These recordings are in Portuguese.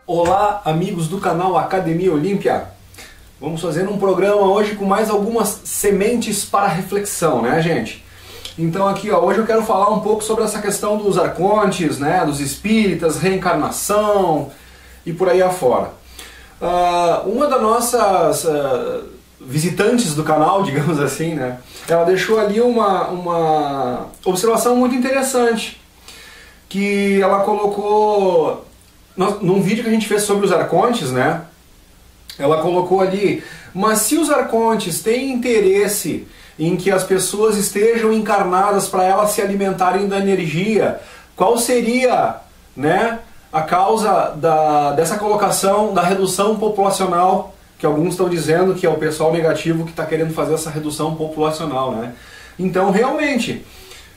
Olá, amigos do canal Academia Olímpia. Vamos fazer um programa hoje com mais algumas sementes para reflexão, né, gente? Então aqui, ó, hoje eu quero falar um pouco sobre essa questão dos arcontes, né, dos espíritas, reencarnação e por aí afora. Uma das nossas visitantes do canal, digamos assim, né, ela deixou ali uma observação muito interessante, que ela colocou num vídeo que a gente fez sobre os arcontes, né? Ela colocou ali, mas se os arcontes têm interesse em que as pessoas estejam encarnadas para elas se alimentarem da energia, qual seria, né, a causa dessa colocação da redução populacional, que alguns estão dizendo que é o pessoal negativo que está querendo fazer essa redução populacional, né? Então, realmente,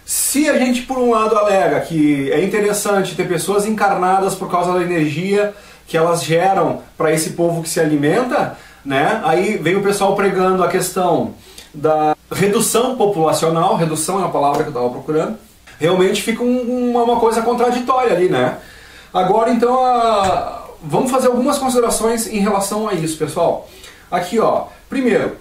se a gente, por um lado, alega que é interessante ter pessoas encarnadas por causa da energia que elas geram para esse povo que se alimenta, né? Aí vem o pessoal pregando a questão da redução populacional, redução é a palavra que eu estava procurando, realmente fica uma coisa contraditória ali, né? Agora, então, vamos fazer algumas considerações em relação a isso, pessoal. Aqui, ó, primeiro,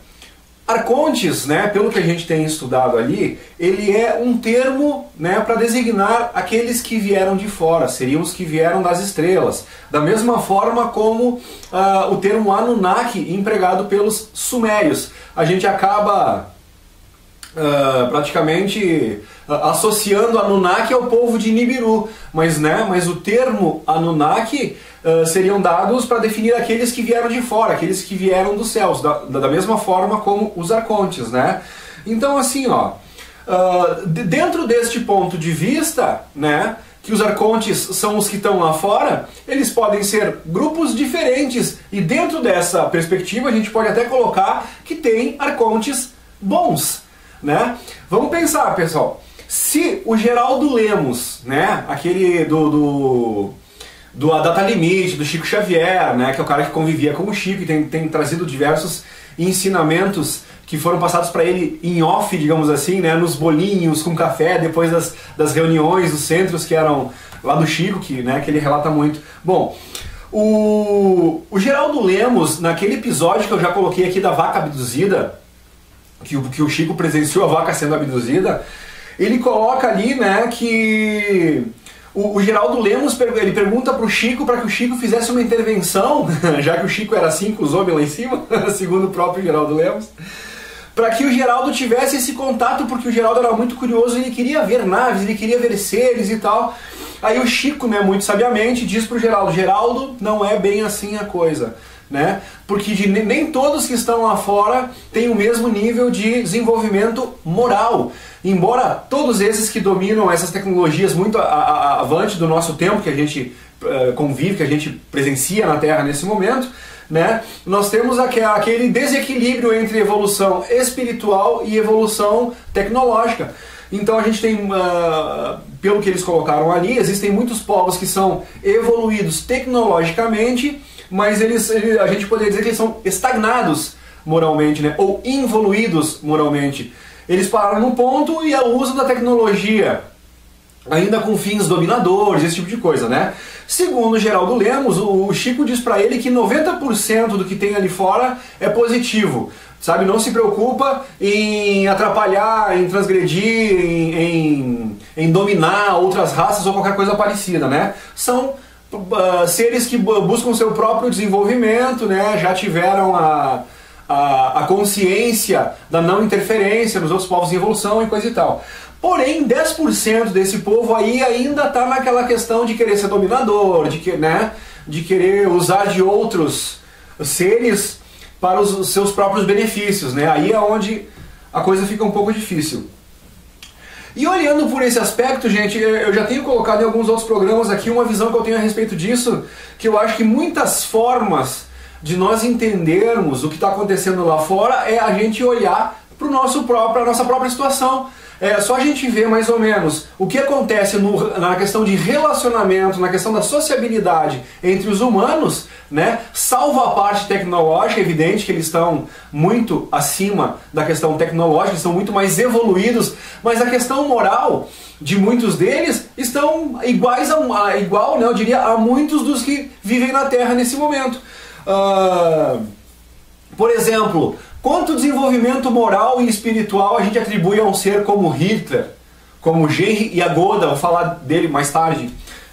arcontes, né, pelo que a gente tem estudado ali, ele é um termo, né, para designar aqueles que vieram de fora, seriam os que vieram das estrelas. Da mesma forma como o termo Anunnaki, empregado pelos sumérios. A gente acaba praticamente associando Anunnaki ao povo de Nibiru, mas o termo Anunnaki seriam dados para definir aqueles que vieram de fora, aqueles que vieram dos céus, da mesma forma como os arcontes, né? Então, assim, ó, dentro deste ponto de vista, né, que os arcontes são os que estão lá fora, eles podem ser grupos diferentes, e dentro dessa perspectiva a gente pode até colocar que tem arcontes bons, né? Vamos pensar, pessoal, se o Geraldo Lemos, né, aquele da Data Limite, do Chico Xavier, né, que é o cara que convivia com o Chico e tem trazido diversos ensinamentos que foram passados para ele em off, digamos assim, né, nos bolinhos com café, depois das reuniões, dos centros que eram lá do Chico, que ele relata muito. Bom, o Geraldo Lemos, naquele episódio que eu já coloquei aqui da vaca abduzida, que o Chico presenciou a vaca sendo abduzida, ele coloca ali, né, que o Geraldo Lemos ele pergunta para o Chico para que o Chico fizesse uma intervenção, já que o Chico era assim com os homens lá em cima, segundo o próprio Geraldo Lemos, para que o Geraldo tivesse esse contato, porque o Geraldo era muito curioso, ele queria ver naves, ele queria ver seres e tal. Aí o Chico, né, muito sabiamente, diz para o Geraldo: Geraldo, não é bem assim a coisa, né? Porque nem todos que estão lá fora têm o mesmo nível de desenvolvimento moral. Embora todos esses que dominam essas tecnologias muito avante do nosso tempo, que a gente convive, que a gente presencia na Terra nesse momento, né, nós temos aquele desequilíbrio entre evolução espiritual e evolução tecnológica. Então a gente tem, pelo que eles colocaram ali, existem muitos povos que são evoluídos tecnologicamente, mas a gente poderia dizer que eles são estagnados moralmente, né, ou involuídos moralmente. Eles pararam num ponto e o uso da tecnologia, ainda com fins dominadores, esse tipo de coisa, né? Segundo Geraldo Lemos, o Chico diz para ele que 90% do que tem ali fora é positivo, sabe? Não se preocupa em atrapalhar, em transgredir, em dominar outras raças ou qualquer coisa parecida, né? São seres que buscam seu próprio desenvolvimento, né? Já tiveram a consciência da não interferência nos outros povos em evolução e coisa e tal. Porém, 10% desse povo aí ainda está naquela questão de querer ser dominador, de querer usar de outros seres para os seus próprios benefícios, né? Aí é onde a coisa fica um pouco difícil. E olhando por esse aspecto, gente, eu já tenho colocado em alguns outros programas aqui uma visão que eu tenho a respeito disso, que eu acho que muitas formas de nós entendermos o que está acontecendo lá fora é a gente olhar para a nossa própria situação. é só a gente ver mais ou menos o que acontece na questão de relacionamento, na questão da sociabilidade entre os humanos, né? Salvo a parte tecnológica, é evidente que eles estão muito acima da questão tecnológica, eles estão muito mais evoluídos, mas a questão moral de muitos deles estão iguais igual, né, eu diria, a muitos dos que vivem na Terra nesse momento. Por exemplo, quanto desenvolvimento moral e espiritual a gente atribui a um ser como Hitler, como Genri Yagoda, vou falar dele mais tarde,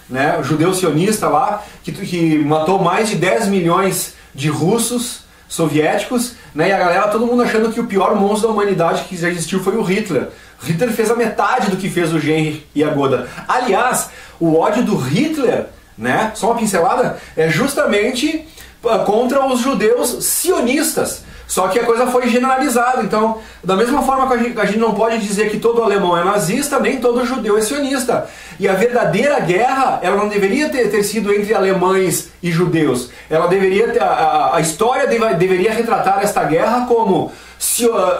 né, o judeu sionista lá, que matou mais de 10 milhões de russos soviéticos, né, e a galera, todo mundo achando que o pior monstro da humanidade que já existiu foi o Hitler. Hitler fez a metade do que fez o Genri Yagoda. Aliás, o ódio do Hitler, né, só uma pincelada, é justamente contra os judeus sionistas. Só que a coisa foi generalizada. Então, da mesma forma que a gente não pode dizer que todo alemão é nazista, nem todo judeu é sionista. E a verdadeira guerra, ela não deveria ter sido entre alemães e judeus. Ela deveria ter, a história deveria retratar esta guerra como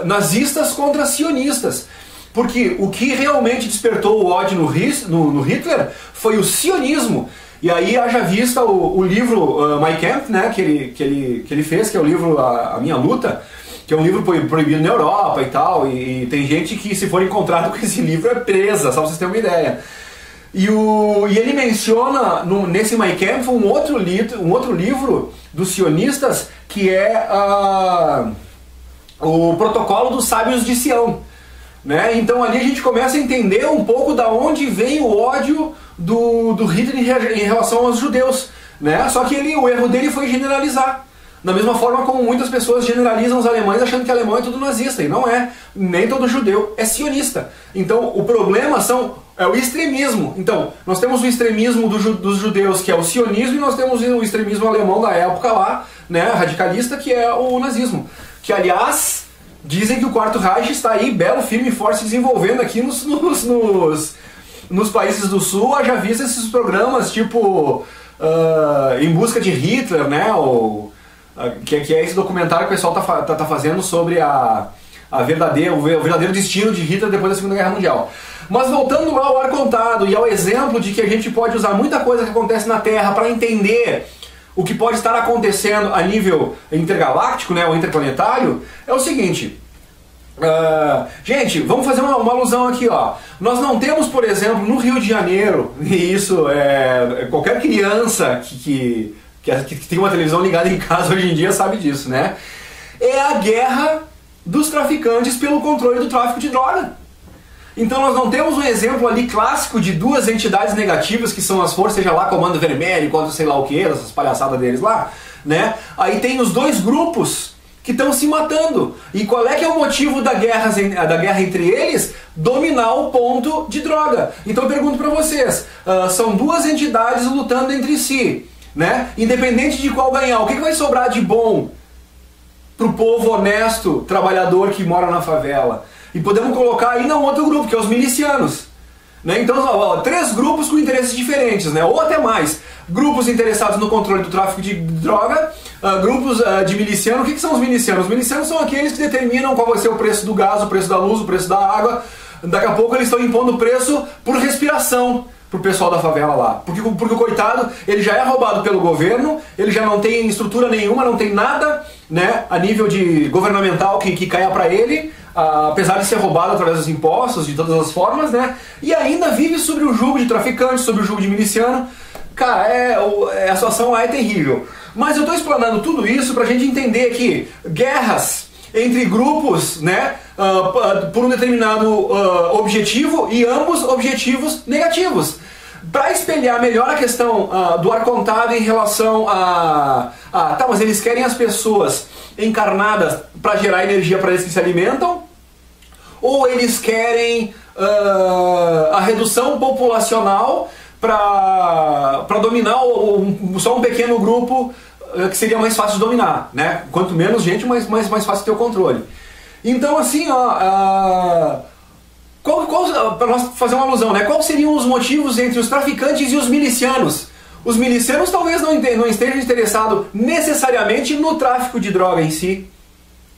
nazistas contra sionistas. Porque o que realmente despertou o ódio no Hitler foi o sionismo. E aí haja vista o livro Mein Kampf, né, que ele fez, que é o livro A Minha Luta, que é um livro proibido na Europa e tal, e tem gente que, se for encontrado com esse livro, é presa, só pra vocês terem uma ideia. E ele menciona nesse Mein Kampf um outro livro dos sionistas, que é o Protocolo dos Sábios de Sião. Né? Então ali a gente começa a entender um pouco da onde vem o ódio do Hitler em relação aos judeus, né? Só que o erro dele foi generalizar. Da mesma forma como muitas pessoas generalizam os alemães achando que alemão é tudo nazista, e não é. Nem todo judeu é sionista. Então o problema é o extremismo. Então nós temos o extremismo dos judeus, que é o sionismo, e nós temos o extremismo alemão da época lá, né, radicalista, que é o nazismo. Que, aliás, dizem que o Quarto Reich está aí, belo, firme e forte, se desenvolvendo aqui nos países do Sul. Haja visto esses programas tipo Em Busca de Hitler, né? Que é esse documentário que o pessoal tá fazendo sobre o verdadeiro destino de Hitler depois da Segunda Guerra Mundial. Mas voltando lá ao ar contado e ao exemplo de que a gente pode usar muita coisa que acontece na Terra para entender o que pode estar acontecendo a nível intergaláctico, né, ou interplanetário, é o seguinte. Gente, vamos fazer uma alusão aqui, ó. Nós não temos, por exemplo, no Rio de Janeiro, e isso qualquer criança que tem uma televisão ligada em casa hoje em dia sabe disso, né? É a guerra dos traficantes pelo controle do tráfico de droga. Então nós não temos um exemplo ali clássico de duas entidades negativas, que são as forças, seja lá Comando Vermelho, contra sei lá o que, essas palhaçadas deles lá, né? Aí tem os dois grupos que estão se matando. E qual é que é o motivo da guerra entre eles? Dominar o ponto de droga. Então eu pergunto para vocês, são duas entidades lutando entre si, né? Independente de qual ganhar, o que vai sobrar de bom pro povo honesto, trabalhador que mora na favela? E podemos colocar aí um outro grupo, que é os milicianos. Né? Então, três grupos com interesses diferentes, né? Ou até mais. Grupos interessados no controle do tráfico de droga, grupos de miliciano. O que são os milicianos? Os milicianos são aqueles que determinam qual vai ser o preço do gás, o preço da luz, o preço da água. Daqui a pouco eles estão impondo preço por respiração pro pessoal da favela lá. Porque o coitado, ele já é roubado pelo governo, ele já não tem estrutura nenhuma, não tem nada, né, a nível de governamental que caia para ele, apesar de ser roubado através dos impostos, de todas as formas, né, e ainda vive sobre o jugo de traficante, sobre o jugo de miliciano. Cara, a situação lá é terrível. Mas eu estou explanando tudo isso para a gente entender que guerras entre grupos, né, por um determinado objetivo, e ambos objetivos negativos. Para espelhar melhor a questão do ar contado em relação tá, mas eles querem as pessoas encarnadas para gerar energia para eles que se alimentam, ou eles querem a redução populacional para dominar só um pequeno grupo que seria mais fácil de dominar, né? Quanto menos gente, mais fácil ter o controle. Então, assim, para nós fazer uma alusão, né? Quais seriam os motivos entre os traficantes e os milicianos? Os milicianos talvez não estejam interessados necessariamente no tráfico de droga em si,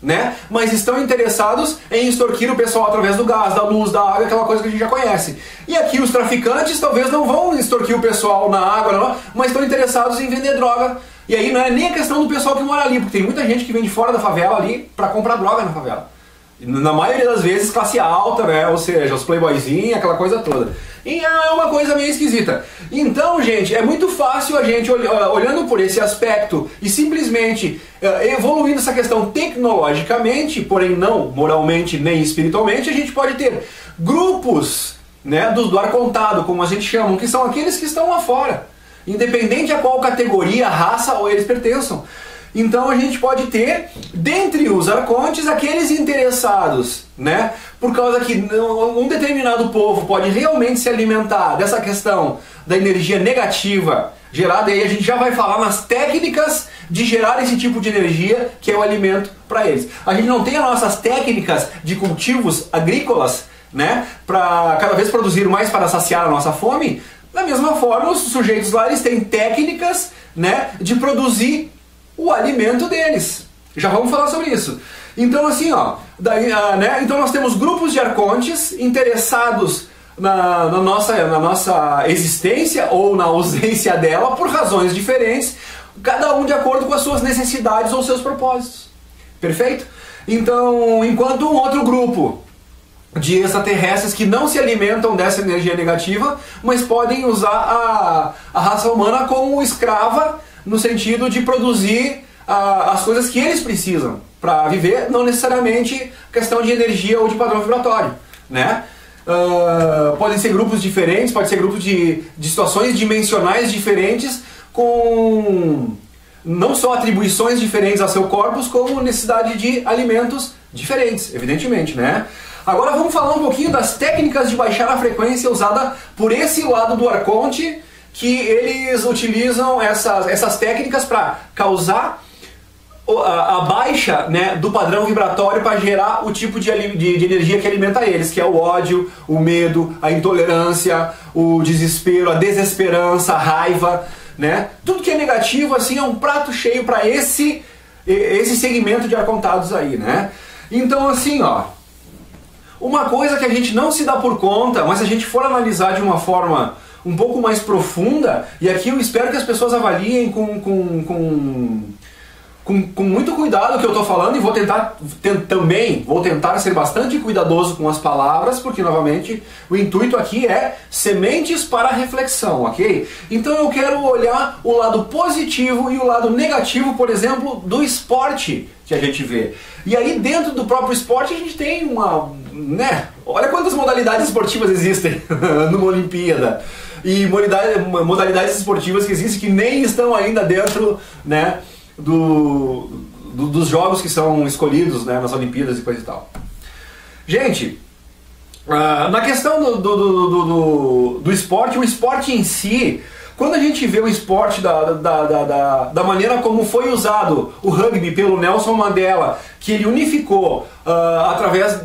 né? Mas estão interessados em extorquir o pessoal através do gás, da luz, da água, aquela coisa que a gente já conhece. E aqui os traficantes talvez não vão extorquir o pessoal na água, não, mas estão interessados em vender droga. E aí não é nem a questão do pessoal que mora ali, porque tem muita gente que vem de fora da favela ali para comprar droga na favela. Na maioria das vezes classe alta, né? Ou seja, os playboyzinhos, aquela coisa toda. E é uma coisa meio esquisita. Então, gente, é muito fácil a gente, olhando por esse aspecto e simplesmente evoluindo essa questão tecnologicamente, porém não moralmente nem espiritualmente, a gente pode ter grupos, né, do arcontado, como a gente chama, que são aqueles que estão lá fora, independente a qual categoria, raça ou eles pertençam. Então a gente pode ter, dentre os arcontes, aqueles interessados, né? Por causa que um determinado povo pode realmente se alimentar dessa questão da energia negativa gerada, e aí a gente já vai falar nas técnicas de gerar esse tipo de energia, que é o alimento para eles. A gente não tem as nossas técnicas de cultivos agrícolas, né? Para cada vez produzir mais para saciar a nossa fome. Da mesma forma, os sujeitos lá, eles têm técnicas, né, de produzir o alimento deles. Já vamos falar sobre isso. Então assim, ó, né, então nós temos grupos de arcontes interessados na nossa existência ou na ausência dela por razões diferentes, cada um de acordo com as suas necessidades ou seus propósitos. Perfeito? Então, enquanto um outro grupo de extraterrestres que não se alimentam dessa energia negativa, mas podem usar a raça humana como escrava, no sentido de produzir as coisas que eles precisam para viver, não necessariamente questão de energia ou de padrão vibratório, né? Podem ser grupos diferentes, pode ser grupos de situações dimensionais diferentes, com não só atribuições diferentes a seu corpus, como necessidade de alimentos diferentes, evidentemente, né? Agora vamos falar um pouquinho das técnicas de baixar a frequência usada por esse lado do arconte, que eles utilizam essas técnicas para causar a baixa, né, do padrão vibratório para gerar o tipo de energia que alimenta eles, que é o ódio, o medo, a intolerância, o desespero, a desesperança, a raiva, né? Tudo que é negativo assim é um prato cheio para esse segmento de arcontados aí, né? Então assim, ó, uma coisa que a gente não se dá por conta, mas se a gente for analisar de uma forma um pouco mais profunda, e aqui eu espero que as pessoas avaliem com muito cuidado o que eu estou falando, e vou tentar ser bastante cuidadoso com as palavras, porque novamente o intuito aqui é sementes para reflexão, ok? Então eu quero olhar o lado positivo e o lado negativo, por exemplo, do esporte que a gente vê. E aí dentro do próprio esporte a gente tem né? Olha quantas modalidades esportivas existem numa Olimpíada. E modalidades esportivas que existem que nem estão ainda dentro, né, dos jogos que são escolhidos, né, nas Olimpíadas e coisa e tal. Gente, na questão do esporte, o esporte em si, quando a gente vê o esporte da maneira como foi usado o rugby pelo Nelson Mandela, que ele unificou através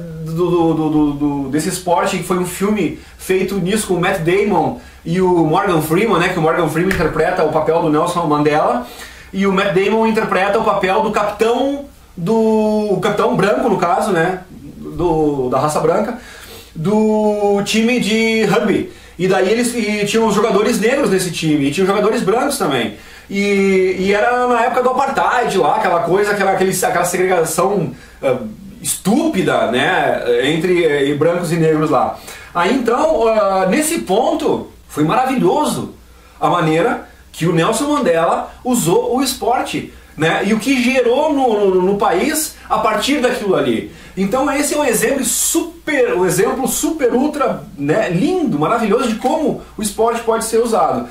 desse esporte, que foi um filme feito nisso com o Matt Damon e o Morgan Freeman, né, que o Morgan Freeman interpreta o papel do Nelson Mandela e o Matt Damon interpreta o papel do capitão branco, no caso, né, da raça branca, do time de rugby. E daí eles tinham os jogadores negros nesse time, e tinham jogadores brancos também. E era na época do apartheid lá, aquela coisa, aquela segregação estúpida, né, entre brancos e negros lá. Aí então, nesse ponto, foi maravilhoso a maneira que o Nelson Mandela usou o esporte, né, e o que gerou no país a partir daquilo ali. Então esse é um exemplo super ultra, né, lindo, maravilhoso de como o esporte pode ser usado.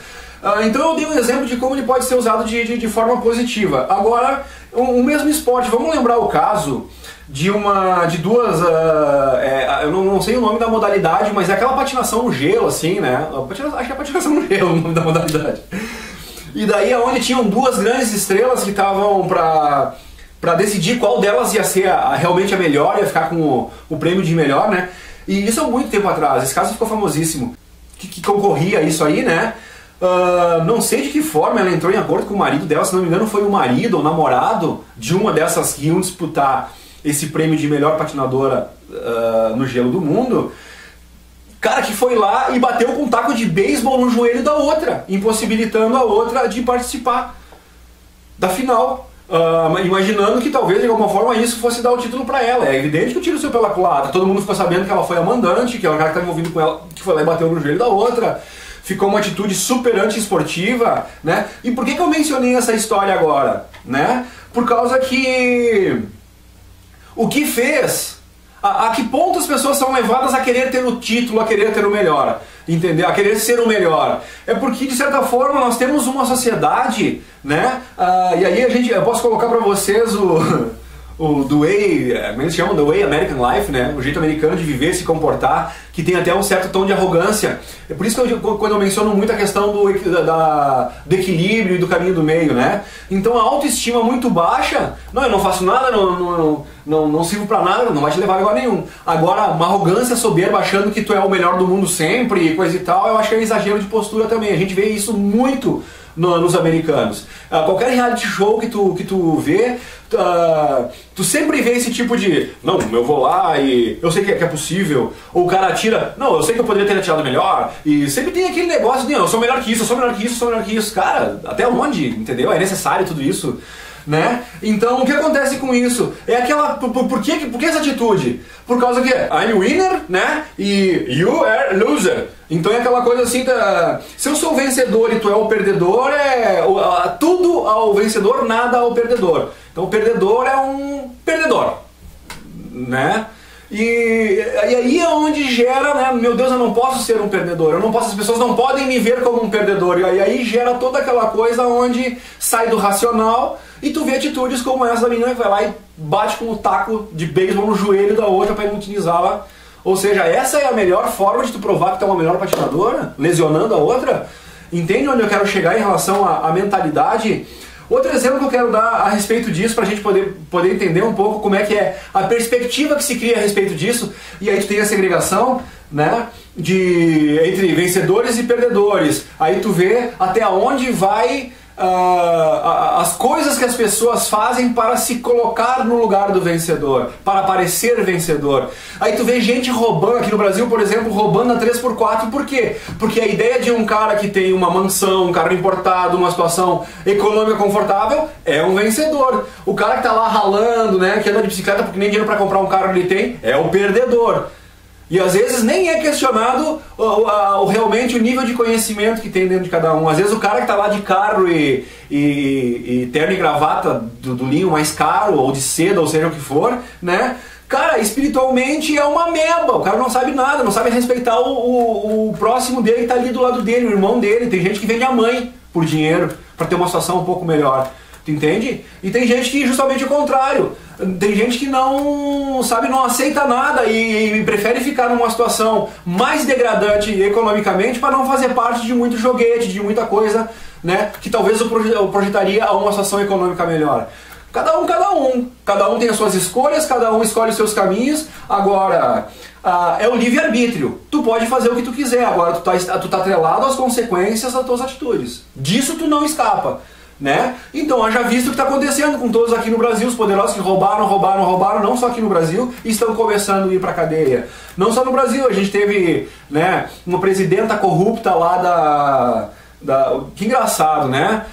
Então eu dei um exemplo de como ele pode ser usado de forma positiva. Agora, o mesmo esporte, vamos lembrar o caso de duas, eu não sei o nome da modalidade, mas é aquela patinação no gelo, assim, né? Acho que é patinação no gelo o nome da modalidade. E daí é onde tinham duas grandes estrelas que estavam para decidir qual delas ia ser realmente a melhor, ia ficar com o prêmio de melhor, né? E isso há muito tempo atrás, esse caso ficou famosíssimo, que concorria a isso aí, né? Não sei de que forma ela entrou em acordo com o marido dela, se não me engano foi o marido ou namorado de uma dessas que iam disputar esse prêmio de melhor patinadora no gelo do mundo, cara que foi lá e bateu com um taco de beisebol no joelho da outra, impossibilitando a outra de participar da final. Imaginando que talvez de alguma forma isso fosse dar o título pra ela. É evidente que o tiro saiu pela culatra. Todo mundo ficou sabendo que ela foi a mandante, que é o cara que estava envolvido com ela, que foi lá e bateu no joelho da outra. Ficou uma atitude super anti-esportiva, né? E por que eu mencionei essa história agora, né? Por causa que o que fez, a que ponto as pessoas são levadas a querer ter o título, a querer ter o melhor, entendeu? A querer ser o melhor. É porque, de certa forma, nós temos uma sociedade, né? E aí eu posso colocar para vocês o The Way, como eles chamam, The Way American Life, né? O jeito americano de viver, se comportar, que tem até um certo tom de arrogância. É por isso que quando eu menciono muito a questão do equilíbrio e do caminho do meio, né? Então a autoestima muito baixa, não, eu não faço nada, não sirvo pra nada, não vai te levar a lugar nenhum. Agora, uma arrogância soberba achando que tu é o melhor do mundo sempre e coisa e tal, eu acho que é exagero de postura também. A gente vê isso muito nos americanos. Qualquer reality show que tu vê, tu sempre vê esse tipo de não, eu vou lá e eu sei que é possível, ou o cara atira, não, eu sei que eu poderia ter atirado melhor, e sempre tem aquele negócio de não, eu sou melhor que isso, eu sou melhor que isso, eu sou melhor que isso. Cara, até onde, entendeu? É necessário tudo isso, né? Então o que acontece com isso? É aquela, por que essa atitude? Por causa que I'm winner, né? E you are loser. Então é aquela coisa assim, se eu sou o vencedor e tu é o perdedor, tudo ao vencedor, nada ao perdedor. Então o perdedor é um perdedor, né? E aí é onde gera, né? Meu Deus, eu não posso ser um perdedor, as pessoas não podem me ver como um perdedor. E aí gera toda aquela coisa onde sai do racional e tu vê atitudes como essa da menina que vai lá e bate com o taco de beisebol no joelho da outra para inutilizá-la. Ou seja, essa é a melhor forma de tu provar que tu é uma melhor patinadora, lesionando a outra. Entende onde eu quero chegar em relação à mentalidade? Outro exemplo que eu quero dar a respeito disso, para a gente poder entender um pouco como é que é a perspectiva que se cria a respeito disso, e aí tu tem a segregação, né, entre vencedores e perdedores. Aí tu vê até onde vai as coisas que as pessoas fazem para se colocar no lugar do vencedor, para parecer vencedor. Aí tu vê gente roubando, aqui no Brasil, por exemplo, roubando a 3x4, por quê? Porque a ideia de um cara que tem uma mansão, um carro importado, uma situação econômica confortável, é um vencedor. O cara que tá lá ralando, né, que anda de bicicleta porque nem dinheiro para comprar um carro ele tem, é o perdedor. E às vezes nem é questionado realmente o nível de conhecimento que tem dentro de cada um. Às vezes o cara que está lá de carro e terno e gravata do linho mais caro, ou de seda, ou seja o que for, né? Cara, espiritualmente é uma meba. O cara não sabe nada, não sabe respeitar o próximo dele que está ali do lado dele, o irmão dele. Tem gente que vende a mãe por dinheiro, para ter uma situação um pouco melhor. Tu entende? E tem gente que justamente o contrário. Tem gente que não aceita nada e prefere ficar numa situação mais degradante economicamente para não fazer parte de muito joguete, de muita coisa, né, que talvez o projetaria a uma situação econômica melhor. Cada um tem as suas escolhas, cada um escolhe os seus caminhos. Agora, é o livre-arbítrio. Tu pode fazer o que tu quiser, agora tu tá atrelado às consequências das tuas atitudes. Disso tu não escapa. Né? Então, haja visto o que está acontecendo com todos aqui no Brasil, os poderosos que roubaram, não só aqui no Brasil, e estão começando a ir para a cadeia. Não só no Brasil, a gente teve, né, uma presidenta corrupta lá que engraçado, né?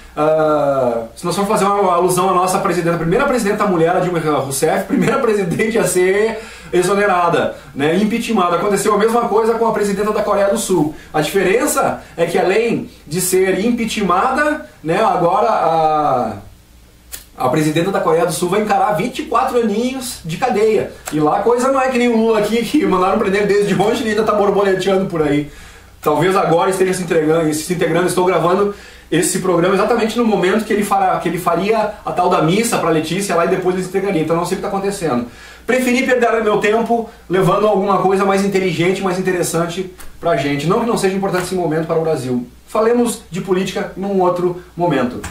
Se nós formos fazer uma alusão à nossa presidenta, a primeira presidenta mulher, a Dilma Rousseff, primeira presidente a ser exonerada, né, impeachmentada. Aconteceu a mesma coisa com a presidenta da Coreia do Sul. A diferença é que além de ser impeachmentada, né, agora a presidenta da Coreia do Sul vai encarar 24 aninhos de cadeia. E lá a coisa não é que nem o Lula aqui, que mandaram prender desde longe e ele ainda está borboleteando por aí. Talvez agora esteja se integrando. Estou gravando esse programa exatamente no momento que ele faria a tal da missa para Letícia lá e depois ele se integraria. Então não sei o que está acontecendo. Preferi perder meu tempo levando alguma coisa mais inteligente, mais interessante pra gente. Não que não seja importante esse momento para o Brasil. Falemos de política num outro momento.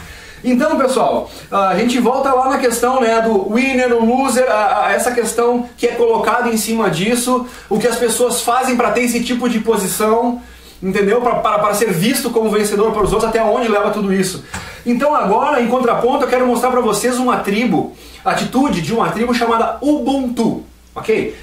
Então, pessoal, a gente volta lá na questão, né, do winner, o loser, essa questão que é colocada em cima disso, o que as pessoas fazem para ter esse tipo de posição, entendeu? Para ser visto como vencedor para os outros, até onde leva tudo isso. Então agora, em contraponto, eu quero mostrar para vocês uma tribo, atitude de uma tribo chamada Ubuntu, ok?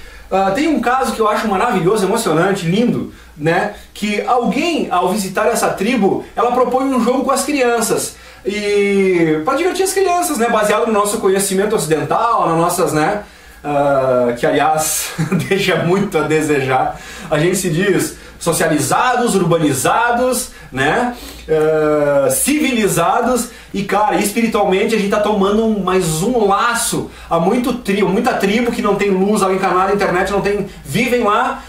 Tem um caso que eu acho maravilhoso, emocionante, lindo, né? Que alguém, ao visitar essa tribo, ela propõe um jogo com as crianças. E para divertir as crianças, né? Baseado no nosso conhecimento ocidental, nas nossas, né? Que aliás deixa muito a desejar. A gente se diz socializados, urbanizados, né? Civilizados, e cara, espiritualmente a gente tá tomando mais um laço a muita tribo que não tem luz, alguém canal na internet, não tem, vivem lá,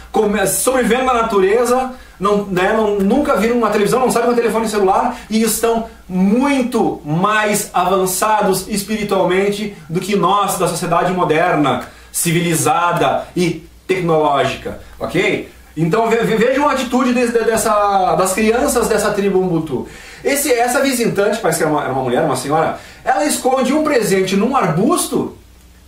sobrevivendo na natureza, nunca viram uma televisão, não sabem um telefone celular e estão muito mais avançados espiritualmente do que nós da sociedade moderna, civilizada e tecnológica, ok? Então vejam a atitude das crianças dessa tribo Ubuntu. Essa visitante, parece que era uma mulher, uma senhora, ela esconde um presente num arbusto,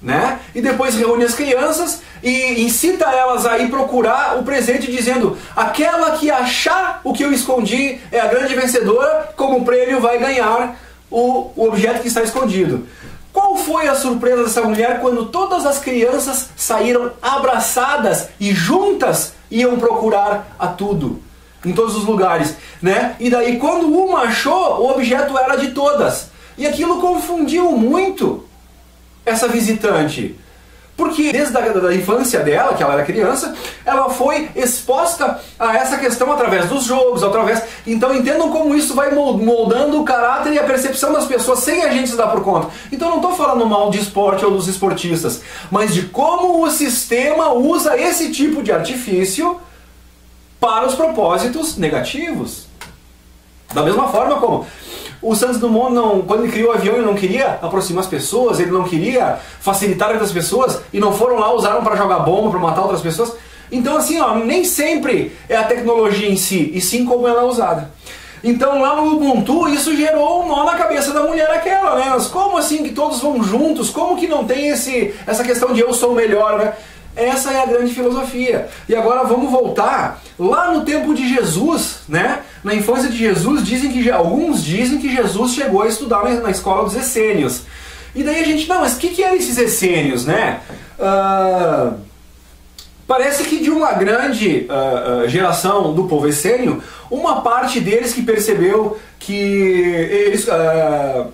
né? E depois reúne as crianças e incita elas a ir procurar o presente, dizendo: aquela que achar o que eu escondi é a grande vencedora, como prêmio vai ganhar o objeto que está escondido. Qual foi a surpresa dessa mulher quando todas as crianças saíram abraçadas e juntas iam procurar a tudo, em todos os lugares, né? E daí quando uma achou, o objeto era de todas. E aquilo confundiu muito essa visitante. Porque desde a infância dela, que ela era criança, ela foi exposta a essa questão através dos jogos, Então entendam como isso vai moldando o caráter e a percepção das pessoas sem a gente se dar por conta. Então não estou falando mal de esporte ou dos esportistas, mas de como o sistema usa esse tipo de artifício para os propósitos negativos. Da mesma forma como o Santos Dumont, quando ele criou o avião, ele não queria aproximar as pessoas, ele não queria facilitar a vida das pessoas, e não foram lá, usaram para jogar bomba, para matar outras pessoas. Então assim, ó, nem sempre é a tecnologia em si, e sim como ela é usada. Então lá no Ubuntu, isso gerou um nó na cabeça da mulher aquela, né? Mas como assim que todos vão juntos? Como que não tem essa questão de eu sou o melhor, né? Essa é a grande filosofia. E agora vamos voltar lá no tempo de Jesus, né? Na infância de Jesus, alguns dizem que Jesus chegou a estudar na escola dos essênios. E daí a gente, mas o que eram esses essênios, né? Parece que de uma grande geração do povo essênio, uma parte deles que percebeu que eles,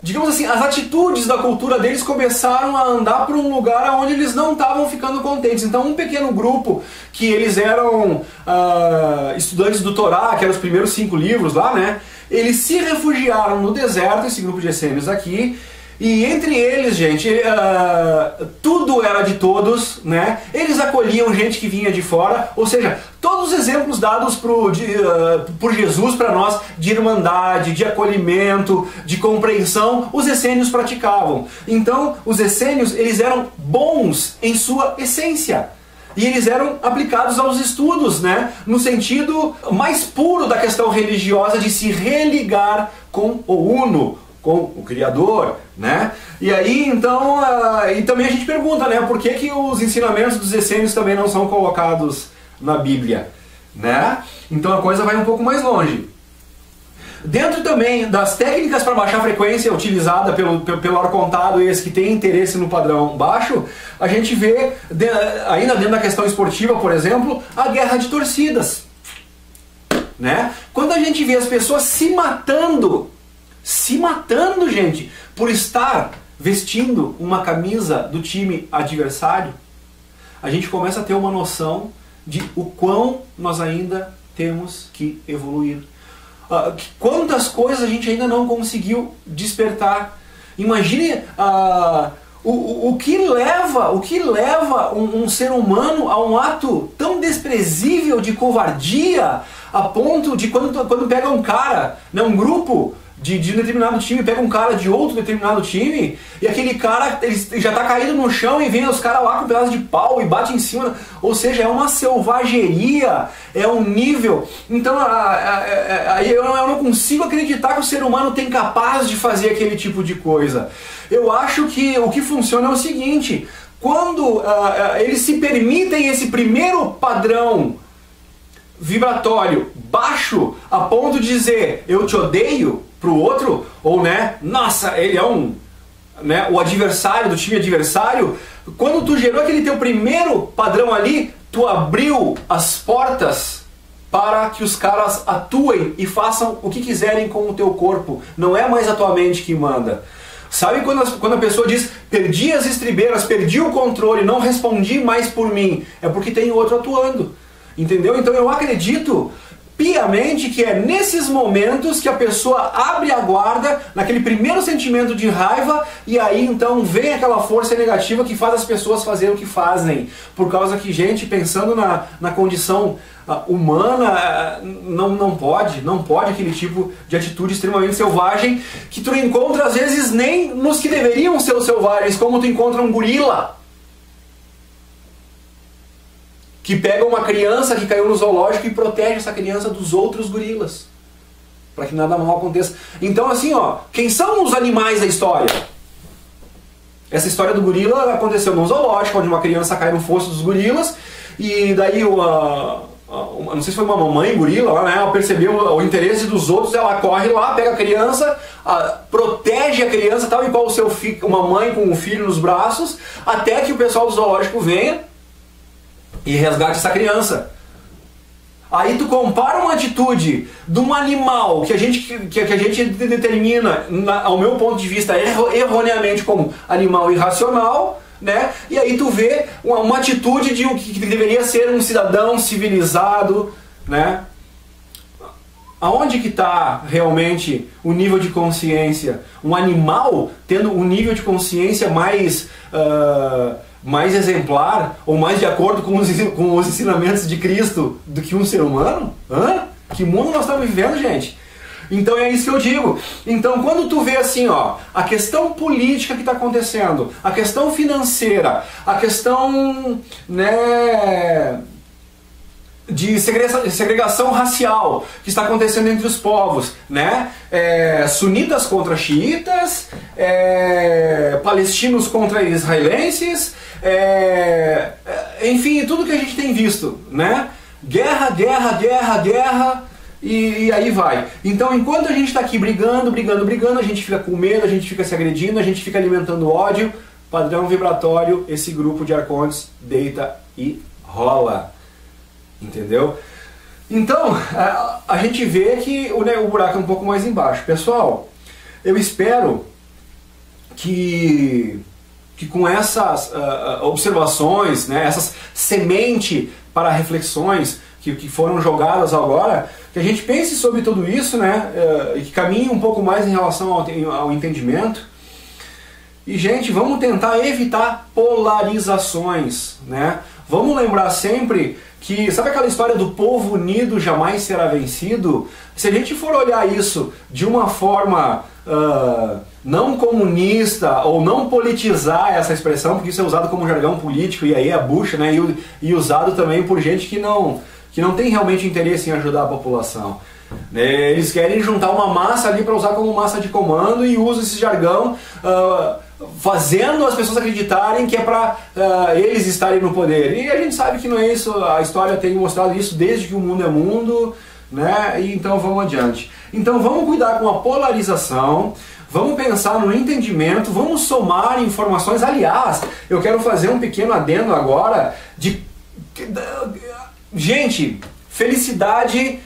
digamos assim, as atitudes da cultura deles começaram a andar para um lugar onde eles não estavam ficando contentes. Então um pequeno grupo, que eles eram estudantes do Torá, que eram os primeiros 5 livros lá, né? Eles se refugiaram no deserto, esse grupo de essênios aqui. E entre eles, gente, tudo era de todos, né? Eles acolhiam gente que vinha de fora, ou seja, todos os exemplos dados por Jesus para nós, de irmandade, de acolhimento, de compreensão, os essênios praticavam. Então, os essênios, eles eram bons em sua essência. E eles eram aplicados aos estudos, né? No sentido mais puro da questão religiosa, de se religar com o Uno, com o Criador, né? E aí, então, e também a gente pergunta, né? Por que os ensinamentos dos essênios também não são colocados na Bíblia, né? Então a coisa vai um pouco mais longe. Dentro também das técnicas para baixar a frequência utilizada pelo ar-contado, esse que tem interesse no padrão baixo, a gente vê, ainda dentro da questão esportiva, por exemplo, a guerra de torcidas, né? Quando a gente vê as pessoas se matando, gente, por estar vestindo uma camisa do time adversário, a gente começa a ter uma noção de o quão nós ainda temos que evoluir. Quantas coisas a gente ainda não conseguiu despertar. Imagine o que leva um ser humano a um ato tão desprezível de covardia, a ponto de quando pega um cara, né, um grupo de um determinado time, pega um cara de outro determinado time, e aquele cara ele já está caído no chão e vem os caras lá com um pedaço de pau e bate em cima. Ou seja, é uma selvageria, é um nível. Então eu não consigo acreditar que o ser humano tem capaz de fazer aquele tipo de coisa. Eu acho que o que funciona é o seguinte: quando eles se permitem esse primeiro padrão vibratório baixo, a ponto de dizer eu te odeio, pro outro, ou né, nossa, ele é né, o adversário do time adversário. Quando tu gerou aquele teu primeiro padrão ali, tu abriu as portas para que os caras atuem e façam o que quiserem com o teu corpo. Não é mais a tua mente que manda. Sabe quando a pessoa diz, perdi as estribeiras, perdi o controle, não respondi mais por mim? É porque tem outro atuando. Entendeu? Então eu acredito piamente que é nesses momentos que a pessoa abre a guarda, naquele primeiro sentimento de raiva, e aí então vem aquela força negativa que faz as pessoas fazerem o que fazem. Por causa que, gente, pensando na condição humana, não pode aquele tipo de atitude extremamente selvagem que tu encontra às vezes nem nos que deveriam ser os selvagens, como tu encontra um gorila que pega uma criança que caiu no zoológico e protege essa criança dos outros gorilas, para que nada mal aconteça. Então assim, ó, quem são os animais da história? Essa história do gorila aconteceu num zoológico, onde uma criança cai no fosso dos gorilas, e daí não sei se foi uma mamãe gorila lá, né, ela percebeu o interesse dos outros, ela corre lá, pega a criança, protege a criança, tal e qual uma mãe com um filho nos braços, até que o pessoal do zoológico venha e resgate essa criança. Aí tu compara uma atitude de um animal que a gente determina, ao meu ponto de vista, erroneamente como animal irracional, né? E aí tu vê uma atitude de o que deveria ser um cidadão civilizado, né? Aonde que está realmente o nível de consciência? Um animal tendo um nível de consciência mais exemplar, ou mais de acordo com os ensinamentos de Cristo do que um ser humano? Que mundo nós estamos vivendo, gente? Então é isso que eu digo. Então quando tu vê assim, ó, a questão política que está acontecendo, a questão financeira, a questão, né, de segregação racial que está acontecendo entre os povos, né? Sunitas contra xiitas, palestinos contra israelenses, enfim, tudo que a gente tem visto, né? Guerra, e aí vai. Então, enquanto a gente está aqui brigando, a gente fica com medo, a gente fica se agredindo, a gente fica alimentando ódio, padrão vibratório, esse grupo de arcontes deita e rola. Entendeu? Então, a gente vê que o buraco é um pouco mais embaixo. Pessoal, eu espero que com essas observações, né, essas sementes para reflexões que foram jogadas agora, que a gente pense sobre tudo isso, né, e que caminhe um pouco mais em relação ao entendimento. E, gente, vamos tentar evitar polarizações, né? Vamos lembrar sempre que, sabe aquela história do povo unido jamais será vencido? Se a gente for olhar isso de uma forma não comunista, ou não politizar essa expressão, porque isso é usado como jargão político, e aí é bucha, né? E usado também por gente que não tem realmente interesse em ajudar a população. Eles querem juntar uma massa ali para usar como massa de comando e usam esse jargão fazendo as pessoas acreditarem que é para eles estarem no poder. E a gente sabe que não é isso, a história tem mostrado isso desde que o mundo é mundo, né? E então vamos adiante. Então vamos cuidar com a polarização, vamos pensar no entendimento, vamos somar informações. Aliás, eu quero fazer um pequeno adendo agora gente, felicidade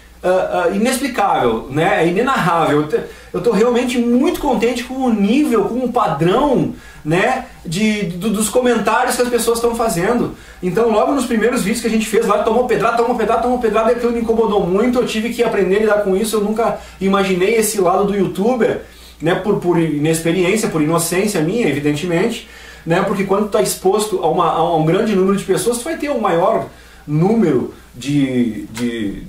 inexplicável, né? É inenarrável. Eu estou realmente muito contente com o nível, com o padrão, né, dos comentários que as pessoas estão fazendo. Então logo nos primeiros vídeos que a gente fez lá, tomou pedrada, e aquilo me incomodou muito, eu tive que aprender a lidar com isso. Eu nunca imaginei esse lado do youtuber, né, por inexperiência, por inocência minha, evidentemente, né, porque quando tu está exposto a um grande número de pessoas, tu vai ter um maior número de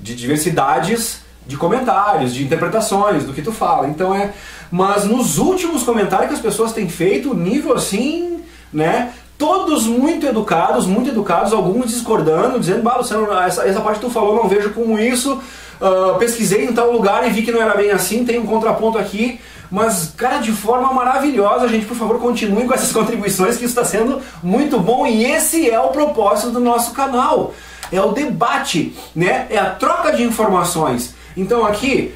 diversidades de comentários, de interpretações do que tu fala. Então mas nos últimos comentários que as pessoas têm feito, nível assim, né, todos muito educados, alguns discordando, dizendo, essa parte que tu falou não vejo como isso, pesquisei em tal lugar e vi que não era bem assim, tem um contraponto aqui. Mas, cara, de forma maravilhosa, gente, por favor, continue com essas contribuições, que isso está sendo muito bom, e esse é o propósito do nosso canal. É o debate, né? É a troca de informações. Então aqui,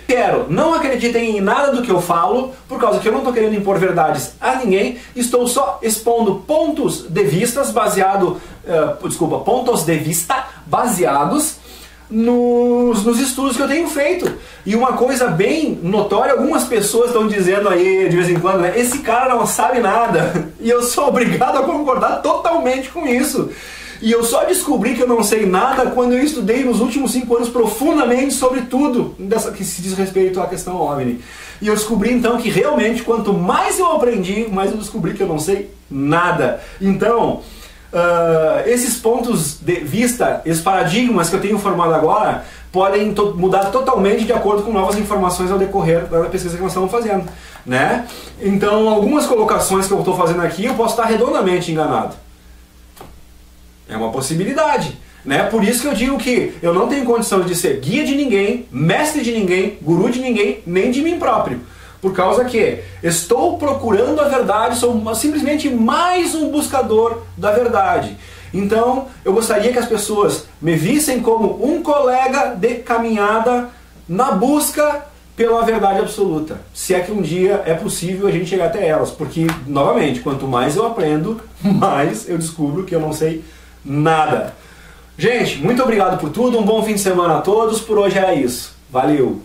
não acreditem em nada do que eu falo, por causa que eu não estou querendo impor verdades a ninguém, estou só expondo pontos de vista baseados nos estudos que eu tenho feito. E uma coisa bem notória, algumas pessoas estão dizendo aí de vez em quando, né, esse cara não sabe nada, e eu sou obrigado a concordar totalmente com isso. E eu só descobri que eu não sei nada quando eu estudei nos últimos 5 anos profundamente sobre tudo que se diz respeito à questão OVNI. E eu descobri então que realmente quanto mais eu aprendi, mais eu descobri que eu não sei nada. Então, esses pontos de vista, esses paradigmas que eu tenho formado agora, podem mudar totalmente de acordo com novas informações ao decorrer da pesquisa que nós estamos fazendo, né? Então, algumas colocações que eu estou fazendo aqui, eu posso estar redondamente enganado. É uma possibilidade, né? Por isso que eu digo que eu não tenho condição de ser guia de ninguém, mestre de ninguém, guru de ninguém, nem de mim próprio. Por causa que estou procurando a verdade, sou simplesmente mais um buscador da verdade. Então, eu gostaria que as pessoas me vissem como um colega de caminhada na busca pela verdade absoluta. Se é que um dia é possível a gente chegar até elas. Porque, novamente, quanto mais eu aprendo, mais eu descubro que eu não sei nada. Gente, muito obrigado por tudo, um bom fim de semana a todos, por hoje era isso. Valeu!